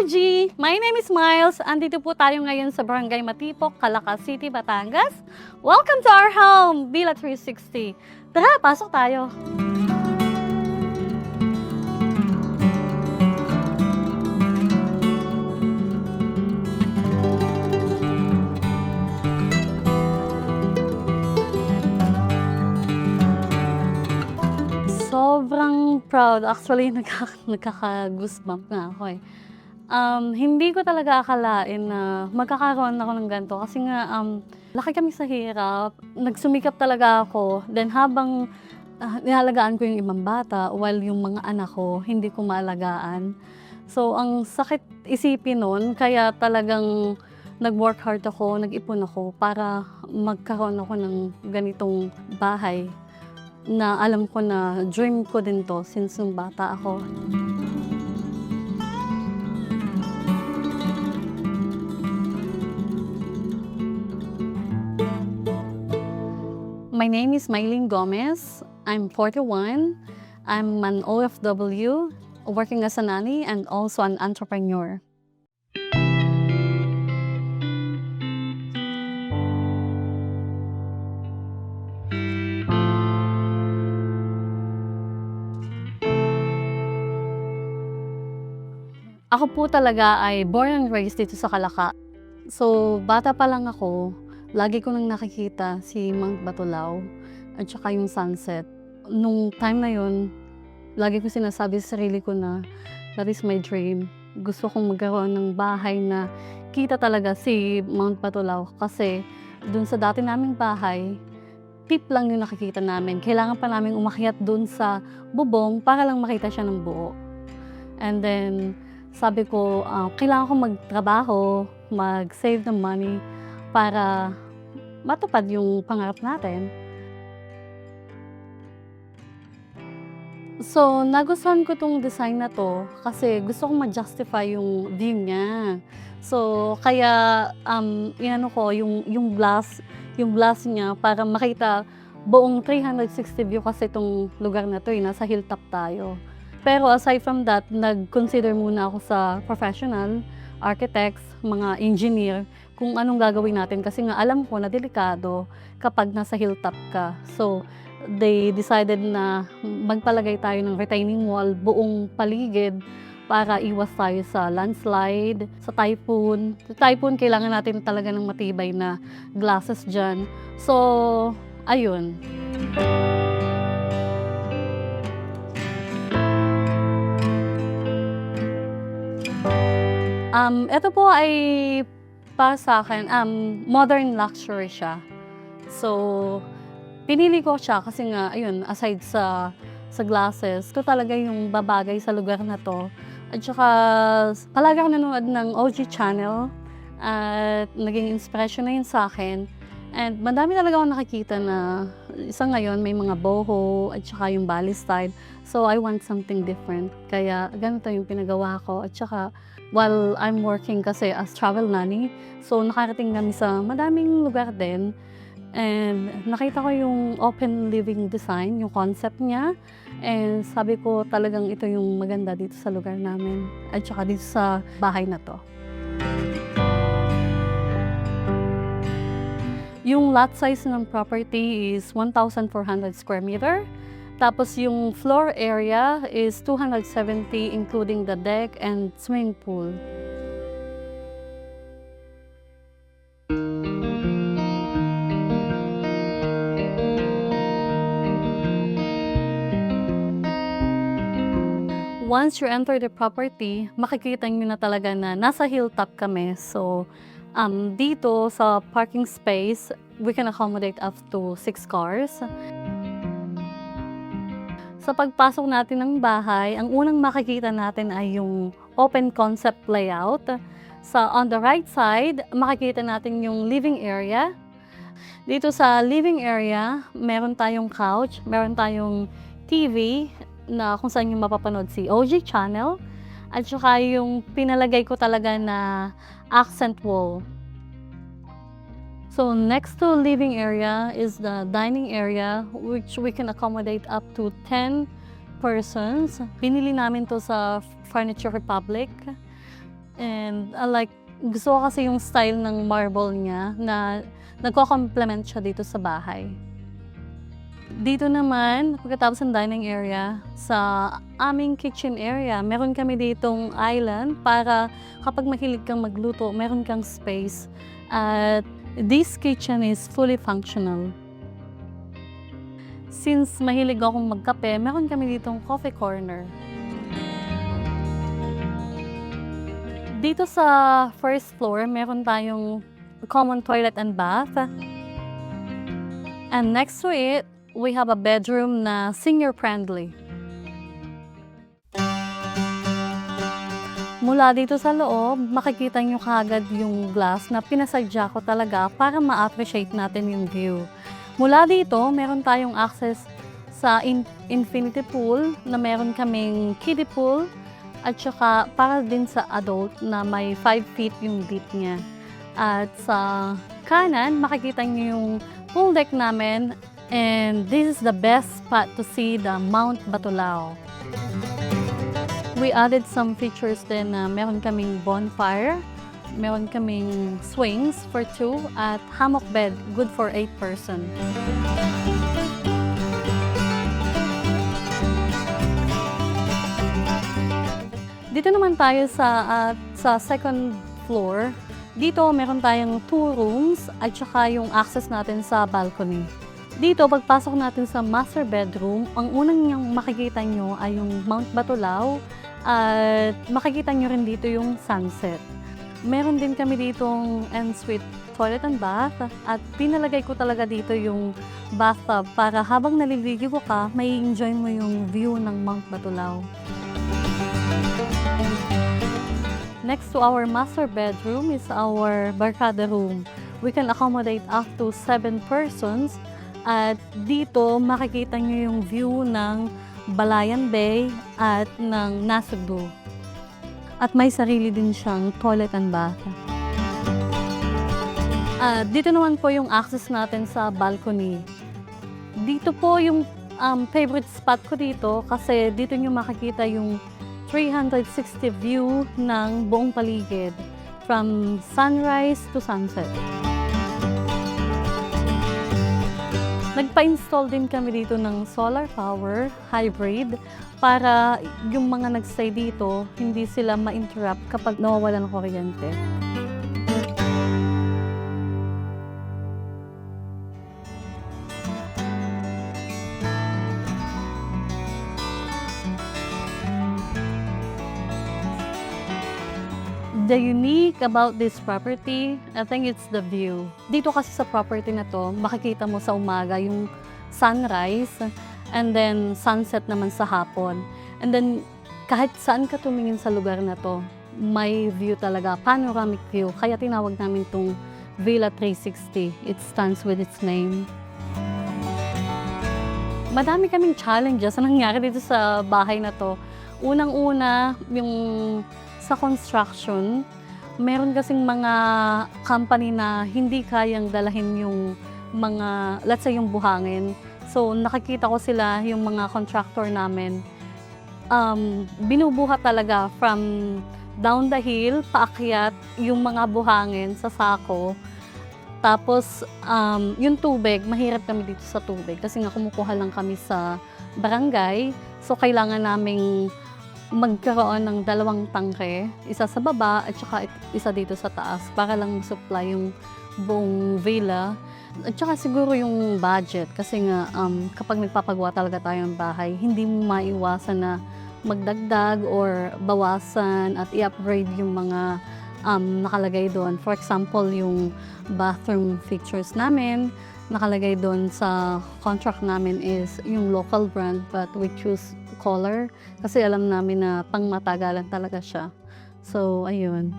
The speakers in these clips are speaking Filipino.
OG! My name is Miles. Andito po tayo ngayon sa Barangay Matipok, Calacas City, Batangas. Welcome to our home, Villa 360. Tara, pasok tayo. Sobrang proud. Actually, nagkaka-goosebump nga ako eh. Hindi ko talaga akalain na magkakaroon ako ng ganito kasi nga laki kami sa hirap. Nagsumikap talaga ako. Then habang nialagaan ko yung ibang bata while yung mga anak ko hindi ko maalagaan. So ang sakit isipin nun kaya talagang nag-work hard ako, nag-ipon ako para magkaroon ako ng ganitong bahay na alam ko na dream ko din to since nung bata ako. My name is Maylene Gomez. I'm 41. I'm an OFW, working as a nanny and also an entrepreneur. Ako po talaga ay born and raised dito sa Calaca. So, bata pa lang ako, lagi ko nang nakikita si Mount Batulao at saka yung sunset. Nung time na yun, lagi ko sinasabi sa sarili ko na that is my dream. Gusto kong magkaroon ng bahay na kita talaga si Mount Batulao kasi dun sa dati naming bahay, tip lang yung nakikita namin. Kailangan pa namin umakyat dun sa bubong para lang makita siya ng buo. And then, sabi ko, kailangan ko magtrabaho, mag-save ng money para matupad yung pangarap natin. So, nagustuhan ko tong design na to kasi gusto kong ma-justify yung view niya. So, kaya inano ko yung glass niya para makita buong 360 view kasi itong lugar na to, nasa hilltop tayo. Pero aside from that, nag-consider muna ako sa professional, architects, mga engineer, kung anong gagawin natin. Kasi nga alam ko na delikado kapag nasa hilltop ka. So, they decided na magpalagay tayo ng retaining wall buong paligid para iwas tayo sa landslide, sa typhoon. Sa typhoon, kailangan natin talaga ng matibay na glasses dyan. So, ayun. Ito po ay para sa akin, modern luxury siya. So, pinili ko siya kasi nga, ayun, aside sa glasses, ito talaga yung babagay sa lugar na to. At saka, palagi ako nanonood ng OG channel at naging inspiration na yun sa akin. And madami talaga ako nakikita na isa ngayon may mga boho at saka yung Bali style. So, I want something different. Kaya, ganito yung pinagawa ko. At saka, while I'm working kasi as travel nanny, so nakarating kami sa madaming lugar din. And nakita ko yung open living design, yung concept niya. And sabi ko talagang ito yung maganda dito sa lugar namin. At saka dito sa bahay na to. Yung lot size ng property is 1,400 square meter. Tapos yung floor area is 270 including the deck and swimming pool. Once you enter the property, makikita nyo na talaga na nasa hilltop kami. So, dito sa parking space, we can accommodate up to 6 cars. Sa pagpasok natin ng bahay, ang unang makikita natin ay yung open concept layout. On the right side, makikita natin yung living area. Dito sa living area, meron tayong couch, meron tayong TV na kung saan yung mapapanood si OG channel. At saka yung pinalagay ko talaga na accent wall. So next to living area is the dining area which we can accommodate up to 10 persons. Binili namin to sa Furniture Republic. And like, gusto ko kasi yung style ng marble niya na nagko-complement siya dito sa bahay. Dito naman, pagkatapos ng dining area, sa aming kitchen area, meron kami ditong island para kapag mahilig kang magluto, meron kang space. At this kitchen is fully functional. Since mahilig akong magkape, meron kami ditong coffee corner. Dito sa first floor, meron tayong common toilet and bath. And next to it, we have a bedroom na senior-friendly. Mula dito sa loob, makikita nyo kaagad yung glass na pinasadya ko talaga para ma-appreciate natin yung view. Mula dito, meron tayong access sa infinity pool na meron kaming kiddie pool at saka para din sa adult na may 5 feet yung deep niya. At sa kanan, makikita nyo yung pool deck namin. And this is the best spot to see the Mount Batulao. We added some features din na meron kaming bonfire, meron kaming swings for 2 at hammock bed, good for 8 person. Dito naman tayo sa second floor. Dito meron tayong 2 rooms at saka yung access natin sa balcony. Dito, pagpasok natin sa master bedroom, ang unang niyang makikita nyo ay yung Mount Batulao at makikita nyo rin dito yung sunset. Meron din kami ditong ensuite toilet and bath at pinalagay ko talaga dito yung bathtub para habang naliligo ka, may enjoy mo yung view ng Mount Batulao. Next to our master bedroom is our barkada room. We can accommodate up to 7 persons. At dito, makikita nyo yung view ng Balayan Bay at ng Nasugbu. At may sarili din siyang toilet and bath. Dito naman po yung access natin sa balcony. Dito po yung favorite spot ko dito kasi dito nyo makikita yung 360 view ng buong paligid from sunrise to sunset. Nagpa-install din kami dito ng solar power, hybrid, para yung mga nag-stay dito, hindi sila ma-interrupt kapag nawawalan ng kuryente. The unique about this property, I think it's the view. Dito kasi sa property na to, makikita mo sa umaga yung sunrise and then sunset naman sa hapon. And then kahit saan ka tumingin sa lugar na to, may view talaga, panoramic view. Kaya tinawag namin itong Villa 360. It stands with its name. Madami kaming challenges na nangyari dito sa bahay na to. Unang-una, yung sa construction, meron kasing mga company na hindi kayang dalahin yung mga, let's say yung buhangin. So nakikita ko sila, yung mga contractor namin, binubuhat talaga from down the hill, paakyat yung mga buhangin sa sako. Tapos yung tubig, mahirap kami dito sa tubig kasi nga kumukuha lang kami sa barangay. So kailangan naming magkaroon ng 2 tangke, isa sa baba at saka isa dito sa taas para lang supply yung buong villa. At saka siguro yung budget kasi nga kapag nagpapagawa talaga tayo ng bahay, hindi mo maiwasan na magdagdag or bawasan at i-upgrade yung mga nakalagay doon. For example, yung bathroom fixtures namin, nakalagay doon sa contract namin is yung local brand but we choose color kasi alam namin na pangmatagalan talaga siya. So, ayun.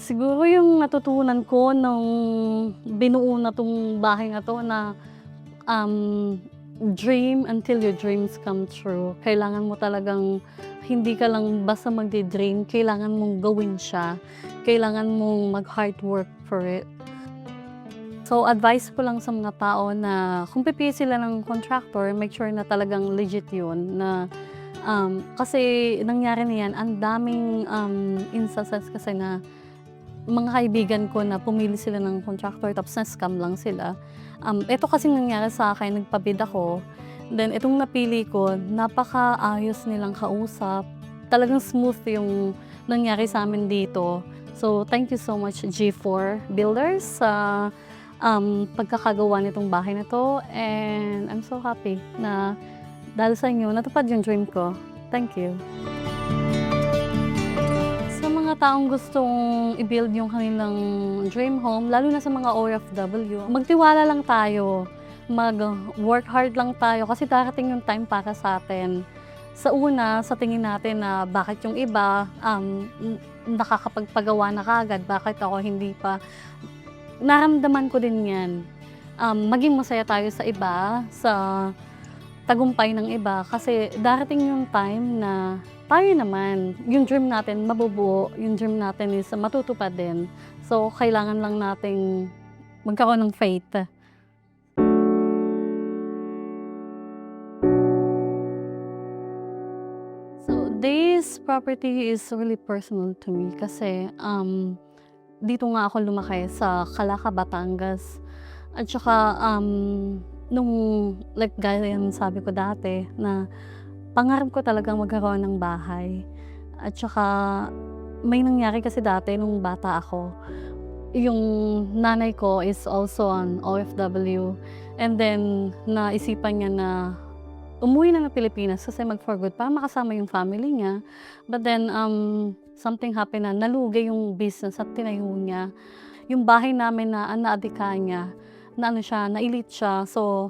Siguro yung natutunan ko nung binuo na tong bahay na to na dream until your dreams come true. Kailangan mo talagang hindi ka lang basta magdi-dream, kailangan mong gawin siya. Kailangan mong mag-hard work for it. So, advice ko lang sa mga tao na kung pipili sila ng contractor, make sure na talagang legit yun. Na, kasi nangyari na yan, ang daming instances kasi na mga kaibigan ko na pumili sila ng contractor tapos na-scam lang sila. Ito kasing nangyari sa akin, nagpabid ako. Then, itong napili ko, napakaayos nilang kausap. Talagang smooth yung nangyari sa amin dito. So, thank you so much G4 Builders sa pagkakagawa nitong bahay na to. And I'm so happy na dahil sa inyo, natupad yung dream ko. Thank you. Sa mga taong gustong i-build yung kanilang dream home, lalo na sa mga OFW, magtiwala lang tayo. Mag-work hard lang tayo kasi darating yung time para sa atin. Sa una, sa tingin natin na bakit yung iba nakakapagpagawa na kaagad, bakit ako hindi pa. Naramdaman ko din yan. Maging masaya tayo sa iba, sa tagumpay ng iba kasi darating yung time na tayo naman, yung dream natin mabubuo, yung dream natin is matutupad din. So, kailangan lang nating magkaroon ng faith. So, this property is really personal to me kasi dito nga ako lumaki sa Calaca, Batangas. At saka, nung like gaya yung sabi ko dati na pangarap ko talagang magkaroon ng bahay. At saka, may nangyari kasi dati nung bata ako. Yung nanay ko is also an OFW. And then, naisipan niya na umuwi na ng Pilipinas kasi mag-for good para makasama yung family niya. But then, something happened na nalugi yung business at tinayo niya. Yung bahay namin na naadika niya, na na-elite siya. So,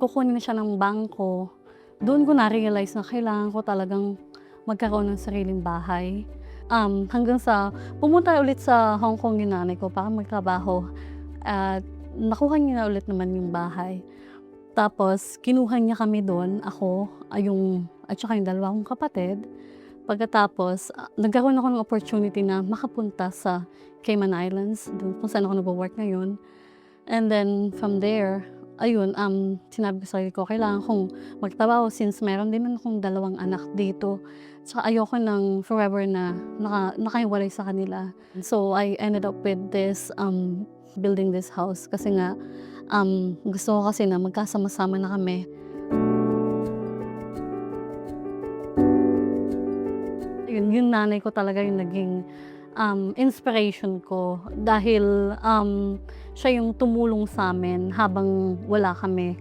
kukunin na siya ng bangko. Doon ko na-realize na kailangan ko talagang magkaroon ng sariling bahay. Hanggang sa pumunta ulit sa Hong Kong yung nanay ko para magtrabaho. At nakuha niya na ulit naman yung bahay. Tapos, kinuha niya kami doon, ako, at saka yung dalawa kong kapatid. Pagkatapos, nagkaroon ako ng opportunity na makapunta sa Cayman Islands, doon kung saan ako nag-work ngayon. And then, from there, sinabi ko sa sarili ko, kailangan kong magtrabaho since meron din akong dalawang anak dito. Tsaka ayoko nang forever na nakahiwalay sa kanila. So, I ended up with this, building this house kasi nga, gusto ko kasi na magkasama-sama na kami. Yung nanay ko talaga yung naging inspiration ko dahil siya yung tumulong sa amin habang wala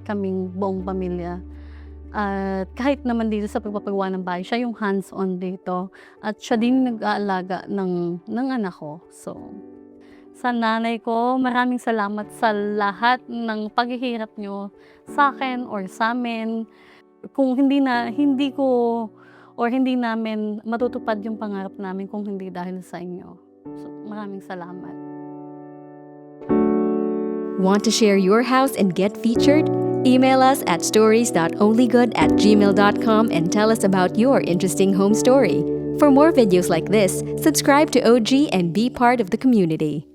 kaming buong pamilya. At kahit naman dito sa pagpapagawa ng bahay, siya yung hands-on dito at siya din nag-aalaga ng anak ko. So, sa nanay ko, maraming salamat sa lahat ng paghihirap nyo sa akin or sa amin. Kung hindi namin matutupad yung pangarap namin kung hindi dahil sa inyo. So, maraming salamat. Want to share your house and get featured? Email us at stories.onlygood@gmail.com and tell us about your interesting home story. For more videos like this, subscribe to OG and be part of the community.